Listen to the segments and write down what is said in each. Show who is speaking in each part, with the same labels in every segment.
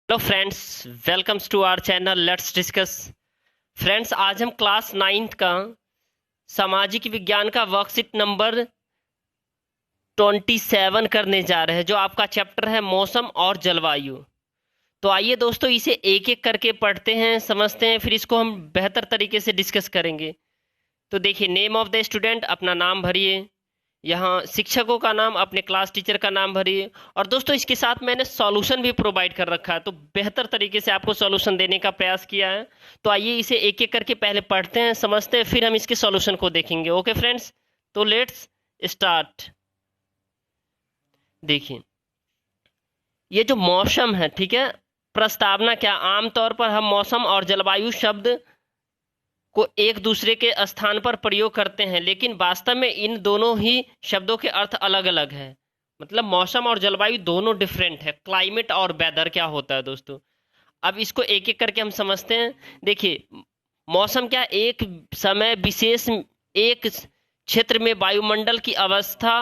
Speaker 1: Hello friends, welcomes to our channel let's discuss. Friends, आज हम class 9th का सामाजिक विज्ञान का वर्कशीट नंबर 27 करने जा रहे हैं, जो आपका चैप्टर है मौसम और जलवायु। तो आइए दोस्तों, इसे एक एक करके पढ़ते हैं, समझते हैं, फिर इसको हम बेहतर तरीके से डिस्कस करेंगे। तो देखिए, नेम ऑफ द स्टूडेंट, अपना नाम भरिए। यहाँ शिक्षकों का नाम, अपने क्लास टीचर का नाम भरिए। और दोस्तों, इसके साथ मैंने सॉल्यूशन भी प्रोवाइड कर रखा है, तो बेहतर तरीके से आपको सॉल्यूशन देने का प्रयास किया है। तो आइए इसे एक एक करके पहले पढ़ते हैं, समझते हैं, फिर हम इसके सॉल्यूशन को देखेंगे। ओके फ्रेंड्स, तो लेट्स स्टार्ट। देखिए, ये जो मौसम है, ठीक है, प्रस्तावना क्या, आमतौर पर हम मौसम और जलवायु शब्द को एक दूसरे के स्थान पर प्रयोग करते हैं, लेकिन वास्तव में इन दोनों ही शब्दों के अर्थ अलग अलग है। मतलब मौसम और जलवायु दोनों डिफरेंट है। क्लाइमेट और वेदर क्या होता है दोस्तों, अब इसको एक एक करके हम समझते हैं। देखिए, मौसम क्या, एक समय विशेष एक क्षेत्र में वायुमंडल की अवस्था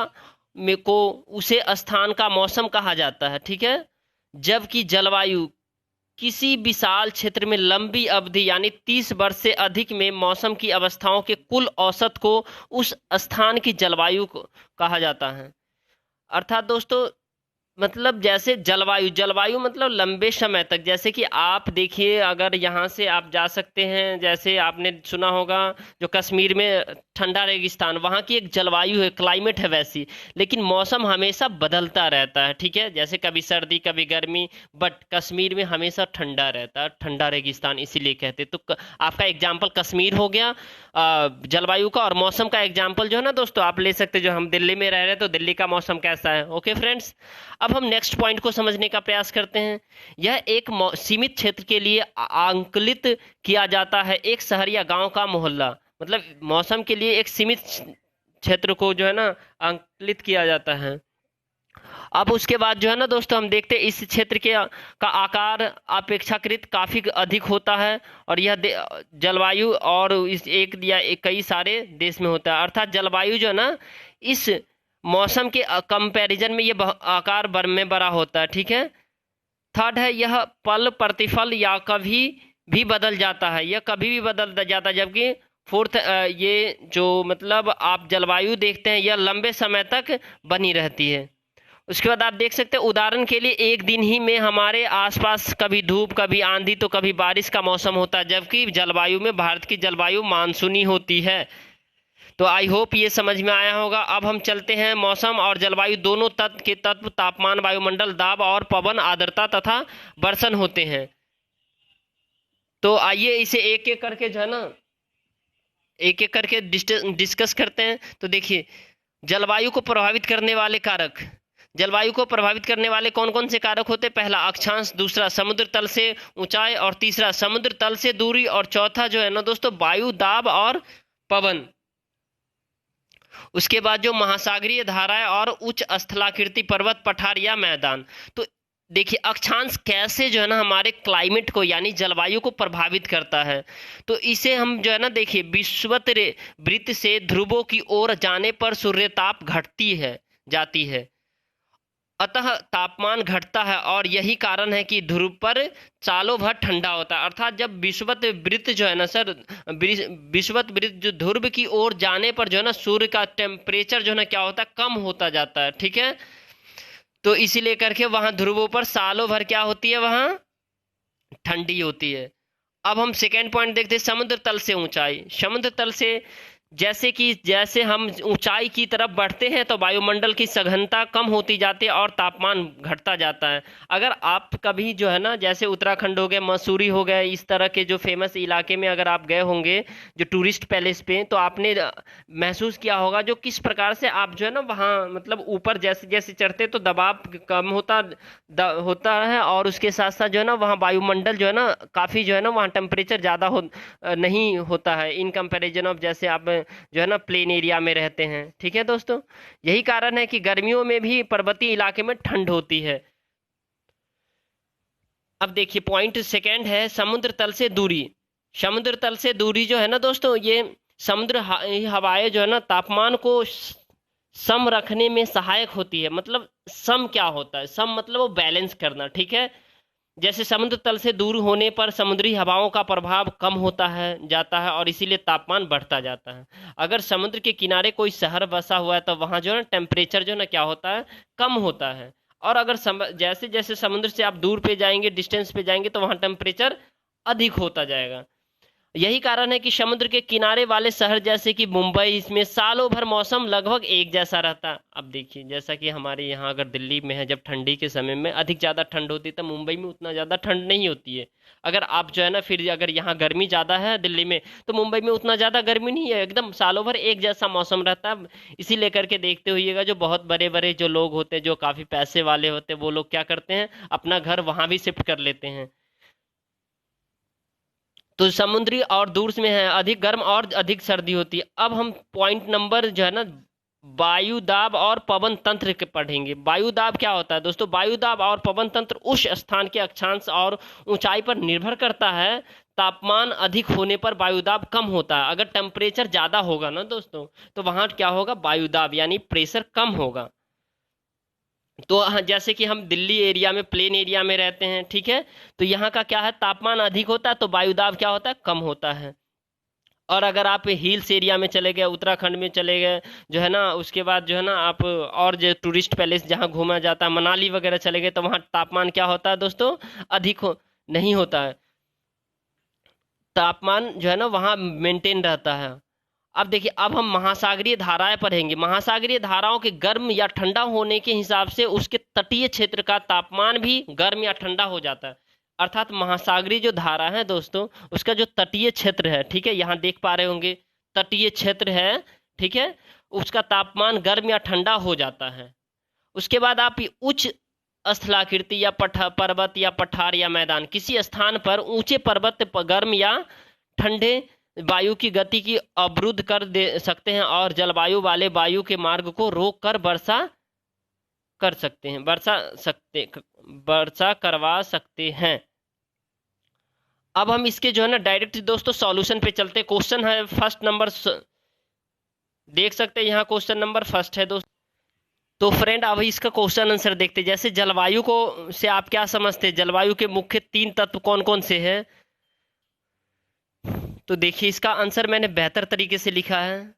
Speaker 1: में को उसे स्थान का मौसम कहा जाता है, ठीक है। जबकि जलवायु किसी विशाल क्षेत्र में लंबी अवधि यानी 30 वर्ष से अधिक में मौसम की अवस्थाओं के कुल औसत को उस स्थान की जलवायु को कहा जाता है। अर्थात दोस्तों, मतलब जैसे जलवायु जलवायु मतलब लंबे समय तक, जैसे कि आप देखिए, अगर यहाँ से आप जा सकते हैं, जैसे आपने सुना होगा जो कश्मीर में ठंडा रेगिस्तान, वहाँ की एक जलवायु है, क्लाइमेट है वैसी। लेकिन मौसम हमेशा बदलता रहता है, ठीक है, जैसे कभी सर्दी कभी गर्मी, बट कश्मीर में हमेशा ठंडा रहता है, ठंडा रेगिस्तान इसीलिए कहते हैं। तो आपका एग्जाम्पल कश्मीर हो गया जलवायु का। और मौसम का एग्जाम्पल जो है ना दोस्तों, आप ले सकते, जो हम दिल्ली में रह रहे हैं तो दिल्ली का मौसम कैसा है। ओके फ्रेंड्स, अब हम नेक्स्ट पॉइंट को समझने का प्रयास करते हैं। यह एक सीमित क्षेत्र के लिए आंकलित किया जाता है, एक शहर या गांव का मोहल्ला। मतलब मौसम के लिए एक सीमित क्षेत्र को जो है ना आंकलित किया जाता है। अब उसके बाद जो है ना दोस्तों, हम देखते हैं इस क्षेत्र के का आकार अपेक्षाकृत काफी अधिक होता है, और यह जलवायु और इस एक या कई सारे देश में होता है। अर्थात जलवायु जो है ना, इस मौसम के कंपैरिजन में ये आकार में बड़ा होता है, ठीक है। थर्ड है, यह पल प्रतिफल या कभी भी बदल जाता है, यह कभी भी बदल जाता है। जबकि फोर्थ, ये जो मतलब आप जलवायु देखते हैं, यह लंबे समय तक बनी रहती है। उसके बाद आप देख सकते हैं, उदाहरण के लिए एक दिन ही में हमारे आसपास कभी धूप कभी आंधी तो कभी बारिश का मौसम होता है, जबकि जलवायु में भारत की जलवायु मानसूनी होती है। तो आई होप ये समझ में आया होगा। अब हम चलते हैं, मौसम और जलवायु दोनों तत्व के तत्व तापमान, वायुमंडल दाब और पवन, आर्द्रता तथा वर्षण होते हैं। तो आइए इसे एक एक करके जो है ना, एक एक करके डिस्कस करते हैं। तो देखिए, जलवायु को प्रभावित करने वाले कारक, जलवायु को प्रभावित करने वाले कौन कौन से कारक होते हैं। पहला अक्षांश, दूसरा समुद्र तल से ऊंचाई, और तीसरा समुद्र तल से दूरी, और चौथा जो है ना दोस्तों, वायु दाब और पवन। उसके बाद जो महासागरीय धाराएं और उच्च स्थलाकृति पर्वत, पठार या मैदान। तो देखिए, अक्षांश कैसे जो है ना हमारे क्लाइमेट को यानी जलवायु को प्रभावित करता है। तो इसे हम जो है ना, देखिए, विषुवत वृत्त से ध्रुवों की ओर जाने पर सूर्यताप घटती है जाती है, अतः तापमान घटता है, और यही कारण है कि ध्रुव पर सालों भर ठंडा होता है। अर्थात जब विषुवत वृत्त जो है ना सर, विषुवत वृत्त जो ध्रुव की ओर जाने पर जो है ना, सूर्य का टेम्परेचर जो है ना क्या होता है, कम होता जाता है, ठीक है। तो इसीलिए करके वहां ध्रुवों पर सालों भर क्या होती है, वहां ठंडी होती है। अब हम सेकेंड पॉइंट देखते हैं, समुद्र तल से ऊंचाई। समुद्र तल से जैसे हम ऊंचाई की तरफ बढ़ते हैं तो वायुमंडल की सघनता कम होती जाती है और तापमान घटता जाता है। अगर आप कभी जो है ना, जैसे उत्तराखंड हो गए, मसूरी हो गए, इस तरह के जो फेमस इलाके में अगर आप गए होंगे जो टूरिस्ट पैलेस पे, तो आपने महसूस किया होगा जो किस प्रकार से आप जो है ना वहाँ मतलब ऊपर जैसे जैसे चढ़ते तो दबाव कम होता है, और उसके साथ साथ जो है ना वहाँ वायुमंडल जो है ना काफ़ी जो है ना वहाँ टेम्परेचर ज़्यादा नहीं होता है इन कंपैरिजन ऑफ जैसे आप जो है ना प्लेन एरिया में रहते हैं, ठीक है दोस्तों। यही कारण है कि गर्मियों में भी पर्वतीय इलाके में ठंड होती है। अब देखिए, पॉइंट सेकेंड है समुद्र तल से दूरी। समुद्र तल से दूरी जो है ना दोस्तों, ये समुद्र हवाएं जो है ना तापमान को सम रखने में सहायक होती है। मतलब सम क्या होता है, सम मतलब वो बैलेंस करना, ठीक है। जैसे समुद्र तल से दूर होने पर समुद्री हवाओं का प्रभाव कम होता है जाता है और इसीलिए तापमान बढ़ता जाता है। अगर समुद्र के किनारे कोई शहर बसा हुआ है तो वहाँ जो है ना टेम्परेचर जो है ना क्या होता है, कम होता है। और अगर जैसे जैसे समुद्र से आप दूर पे जाएंगे, डिस्टेंस पे जाएंगे, तो वहाँ टेम्परेचर अधिक होता जाएगा। यही कारण है कि समुद्र के किनारे वाले शहर जैसे कि मुंबई, इसमें सालों भर मौसम लगभग एक जैसा रहता है। अब देखिए, जैसा कि हमारे यहाँ अगर दिल्ली में है, जब ठंडी के समय में अधिक ज़्यादा ठंड होती है, तो मुंबई में उतना ज़्यादा ठंड नहीं होती है। अगर आप जो है ना, फिर अगर यहाँ गर्मी ज़्यादा है दिल्ली में, तो मुंबई में उतना ज़्यादा गर्मी नहीं है, एकदम सालों भर एक जैसा मौसम रहता है। इसी लेकर के देखते हुइएगा, जो बहुत बड़े बड़े जो लोग होते हैं, जो काफ़ी पैसे वाले होते हैं, वो लोग क्या करते हैं, अपना घर वहाँ भी शिफ्ट कर लेते हैं। तो समुद्री और दूर में है अधिक गर्म और अधिक सर्दी होती है। अब हम पॉइंट नंबर जो है ना, वायु दाब और पवन तंत्र के पढ़ेंगे। वायु दाब क्या होता है दोस्तों? वायु दाब और पवन तंत्र उस स्थान के अक्षांश और ऊंचाई पर निर्भर करता है। तापमान अधिक होने पर वायु दाब कम होता है। अगर टेम्परेचर ज्यादा होगा ना दोस्तों, तो वहां क्या होगा, वायु दाब यानी प्रेशर कम होगा। तो जैसे कि हम दिल्ली एरिया में, प्लेन एरिया में रहते हैं, ठीक है, तो यहाँ का क्या है, तापमान अधिक होता है, तो वायुदाब क्या होता है, कम होता है। और अगर आप हिल्स एरिया में चले गए, उत्तराखंड में चले गए जो है ना, उसके बाद जो है ना आप और जो टूरिस्ट पैलेस जहाँ घूमा जाता है, मनाली वगैरह चले गए, तो वहाँ तापमान क्या होता है दोस्तों, अधिक नहीं होता है। तापमान जो है ना वहाँ मेंटेन रहता है। अब देखिए, अब हम महासागरीय धाराएं पढ़ेंगे। महासागरीय धाराओं के गर्म या ठंडा होने के हिसाब से उसके तटीय क्षेत्र का तापमान भी गर्म या ठंडा हो जाता है। अर्थात महासागरीय जो धारा है दोस्तों, उसका जो तटीय क्षेत्र है, ठीक है, यहाँ देख पा रहे होंगे, तटीय क्षेत्र है, ठीक है, उसका तापमान गर्म या ठंडा हो जाता है। उसके बाद आप उच्च स्थलाकृति या पर्वत या पठार या मैदान, किसी स्थान पर ऊंचे पर्वत पर गर्म या ठंडे वायु की गति की अवरुद्ध कर दे सकते हैं और जलवायु वाले वायु के मार्ग को रोक कर वर्षा कर सकते हैं, वर्षा करवा सकते हैं। अब हम इसके जो है ना डायरेक्ट दोस्तों सॉल्यूशन पे चलते हैं। क्वेश्चन है फर्स्ट नंबर, देख सकते हैं यहाँ क्वेश्चन नंबर फर्स्ट है दोस्तों। तो फ्रेंड, अब इसका क्वेश्चन आंसर देखते हैं। जैसे जलवायु को से आप क्या समझते हैं, जलवायु के मुख्य 3 तत्व कौन कौन से हैं? तो देखिए, इसका आंसर मैंने बेहतर तरीके से लिखा है।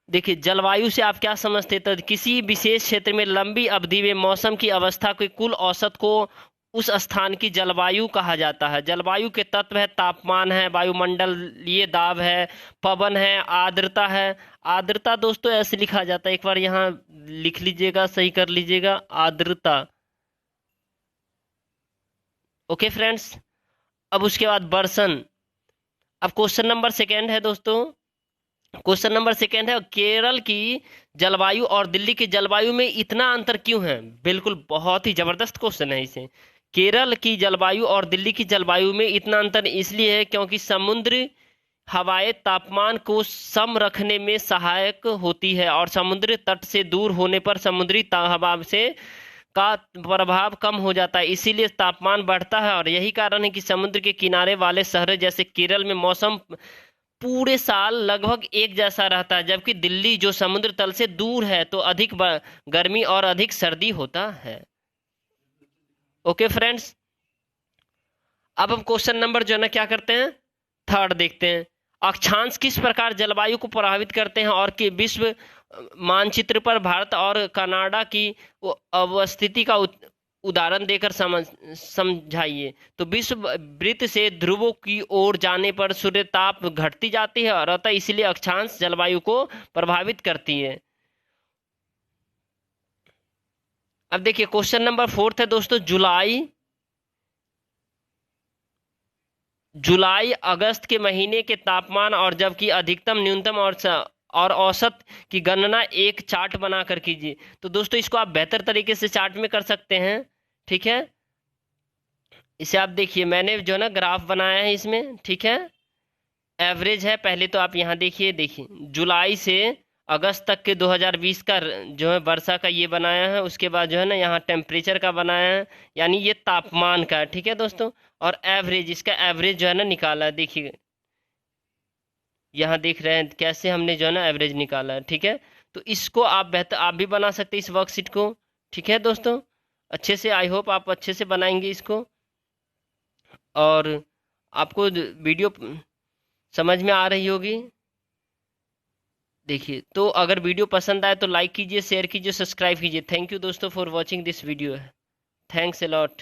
Speaker 1: देखिए, जलवायु से आप क्या समझते हैं, तो किसी विशेष क्षेत्र में लंबी अवधि में मौसम की अवस्था के कुल औसत को उस स्थान की जलवायु कहा जाता है। जलवायु के तत्व है, तापमान है, वायुमंडलीय दाब है, पवन है, आर्द्रता है। आर्द्रता दोस्तों ऐसे लिखा जाता है, एक बार यहाँ लिख लीजिएगा, सही कर लीजिएगा, आर्द्रता। ओके फ्रेंड्स, अब उसके बाद वर्षण। अब क्वेश्चन नंबर सेकेंड है दोस्तों, क्वेश्चन नंबर सेकेंड है, केरल की जलवायु और दिल्ली की जलवायु में इतना अंतर क्यों है? बिल्कुल बहुत ही जबरदस्त क्वेश्चन है इसे। केरल की जलवायु और दिल्ली की जलवायु में इतना अंतर इसलिए है क्योंकि समुद्र हवाएं तापमान को सम रखने में सहायक होती है और समुद्र तट से दूर होने पर समुद्री हवा से का प्रभाव कम हो जाता है, इसीलिए तापमान बढ़ता है। और यही कारण है कि समुद्र के किनारे वाले शहर जैसे केरल में मौसम पूरे साल लगभग एक जैसा रहता है, जबकि दिल्ली जो समुद्र तल से दूर है तो अधिक गर्मी और अधिक सर्दी होता है। ओके फ्रेंड्स, अब हम क्वेश्चन नंबर जो है ना क्या करते हैं, थर्ड देखते हैं। अक्षांश किस प्रकार जलवायु को प्रभावित करते हैं और कि विश्व मानचित्र पर भारत और कनाडा की अवस्थिति का उदाहरण देकर समझाइए। तो विश्व वृत्त से ध्रुवों की ओर जाने पर सूर्य ताप घटती जाती है और अतः इसलिए अक्षांश जलवायु को प्रभावित करती है। अब देखिए, क्वेश्चन नंबर फोर्थ है दोस्तों, जुलाई अगस्त के महीने के तापमान और जबकि अधिकतम न्यूनतम और औसत की गणना एक चार्ट बनाकर कीजिए। तो दोस्तों इसको आप बेहतर तरीके से चार्ट में कर सकते हैं, ठीक है। इसे आप देखिए, मैंने जो है ना ग्राफ बनाया है इसमें, ठीक है, एवरेज है। पहले तो आप यहाँ देखिए जुलाई से अगस्त तक के 2020 का जो है वर्षा का ये बनाया है। उसके बाद जो है ना यहाँ टेम्परेचर का बनाया है, यानी ये तापमान का, ठीक है दोस्तों। और एवरेज, इसका एवरेज जो है ना निकाला है, देखिए यहाँ देख रहे हैं कैसे हमने जो है ना एवरेज निकाला है, ठीक है। तो इसको आप बेहतर आप भी बना सकते हैं इस वर्कशीट को, ठीक है दोस्तों। अच्छे से। आई होप आप अच्छे से बनाएंगे इसको और आपको वीडियो समझ में आ रही होगी। देखिए, तो अगर वीडियो पसंद आए तो लाइक कीजिए, शेयर कीजिए, सब्सक्राइब कीजिए। थैंक यू दोस्तों for watching this video. Thanks a lot.